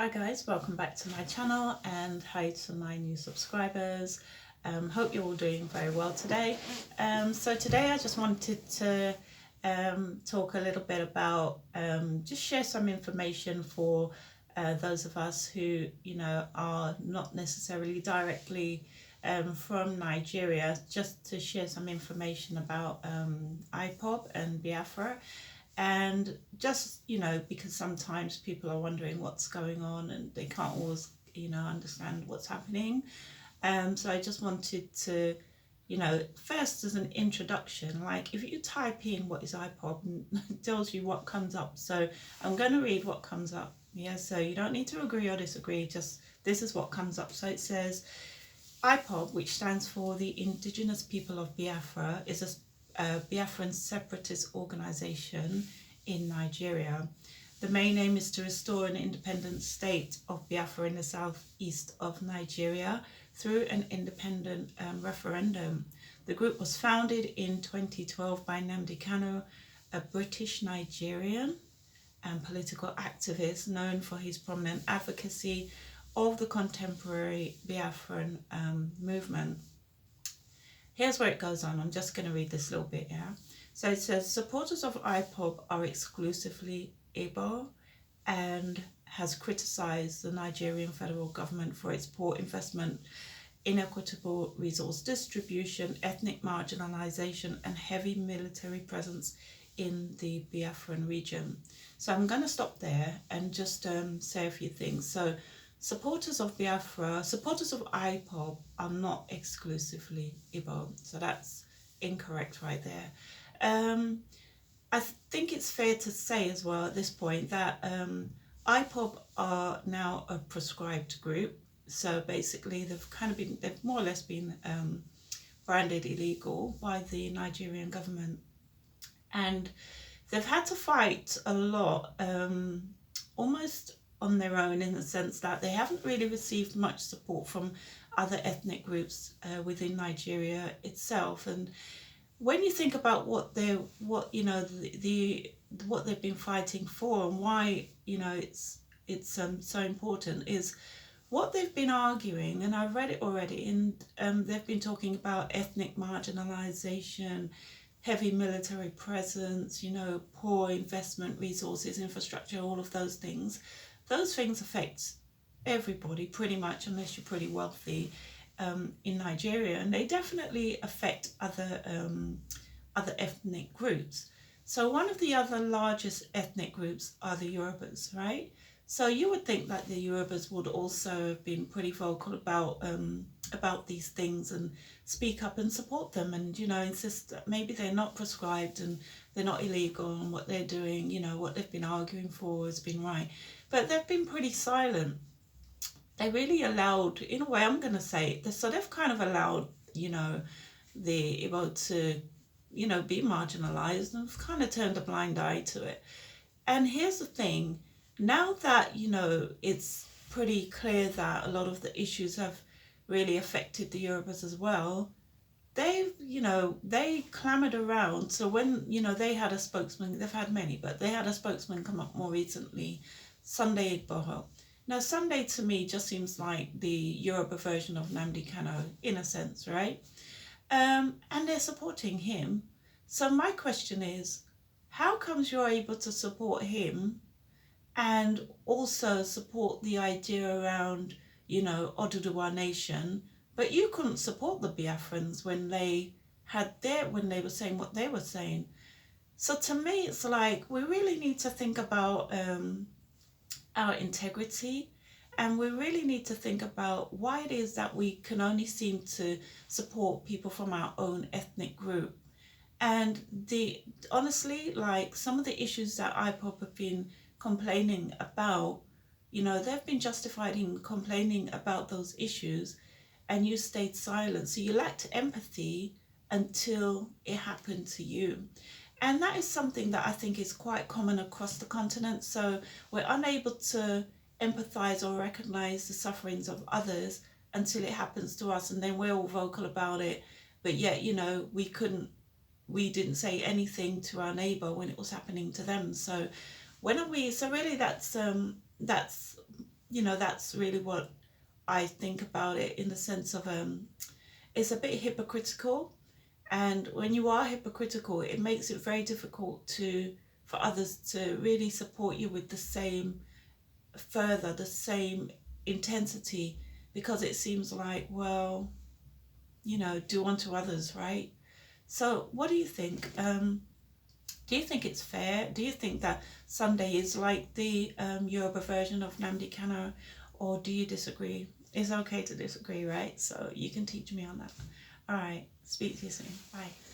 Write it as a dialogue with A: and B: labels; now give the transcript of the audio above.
A: Hi guys, welcome back to my channel and hi to my new subscribers. Hope you're all doing very well today. So today I just wanted to talk a little bit about, just share some information for those of us who, are not necessarily directly from Nigeria, just to share some information about IPOB and Biafra. And just, because sometimes people are wondering what's going on and they can't always, understand what's happening. So I just wanted to, first as an introduction, like if you type in what is IPOB, it tells you what comes up. So I'm going to read what comes up. Yeah, so you don't need to agree or disagree, just this is what comes up. So it says IPOB, which stands for the Indigenous People of Biafra, is a Biafran separatist organization in Nigeria. The main aim is to restore an independent state of Biafra in the southeast of Nigeria through an independent referendum. The group was founded in 2012 by Nnamdi Kanu, a British Nigerian and political activist known for his prominent advocacy of the contemporary Biafran movement. Here's where it goes on. I'm just going to read this little bit, yeah? So it says, supporters of IPOB are exclusively Igbo and has criticised the Nigerian federal government for its poor investment, inequitable resource distribution, ethnic marginalisation and heavy military presence in the Biafran region. So I'm going to stop there and just say a few things. So supporters of Biafra, supporters of IPOB are not exclusively Igbo. So that's incorrect right there. I think it's fair to say as well at this point that IPOB are now a proscribed group. So basically they've more or less been branded illegal by the Nigerian government. And they've had to fight a lot, almost on their own, in the sense that they haven't really received much support from other ethnic groups within Nigeria itself. And when you think about what they've been fighting for and why it's so important, is what they've been arguing, and I've read it already, and they've been talking about ethnic marginalisation, heavy military presence, poor investment resources, infrastructure, all of those things. Those things affect everybody pretty much, unless you're pretty wealthy in Nigeria, and they definitely affect other ethnic groups. So one of the other largest ethnic groups are the Yorubas, right? So you would think that the Yorubas would also have been pretty vocal about these things and speak up and support them, and insist that maybe they're not prescribed and they're not illegal, and what they're doing, what they've been arguing for has been right. But they've been pretty silent. They really allowed, in a way, I'm going to say, so they've kind of allowed, the Igbo to, be marginalised, and have kind of turned a blind eye to it. And here's the thing, now that, it's pretty clear that a lot of the issues have really affected the Yorubas as well, they clamoured around. So when, they had a spokesman, they've had many, but they had a spokesman come up more recently, Sunday Igboho. Now, Sunday to me just seems like the Yoruba version of Nnamdi Kanu, in a sense, right? And they're supporting him. So my question is, how comes you're able to support him and also support the idea around, Oduduwa Nation, but you couldn't support the Biafrans when they were saying what they were saying? So to me, it's like we really need to think about our integrity, and we really need to think about why it is that we can only seem to support people from our own ethnic group. And honestly, like some of the issues that IPOB have been complaining about, they've been justified in complaining about those issues, and you stayed silent. So you lacked empathy until it happened to you. And that is something that I think is quite common across the continent. So we're unable to empathise or recognise the sufferings of others until it happens to us, and then we're all vocal about it. But yet, we didn't say anything to our neighbour when it was happening to them. So when are we? So really, that's you know, that's really what I think about it, in the sense of it's a bit hypocritical. And when you are hypocritical, it makes it very difficult for others to really support you with the same the same intensity, because it seems like, well, you know, do unto others, right? So what do you think? Do you think it's fair? Do you think that Sunday is like the Yoruba version of Namdi Kano, or do you disagree? It's okay to disagree, right? So you can teach me on that. All right, speak to you soon. Bye.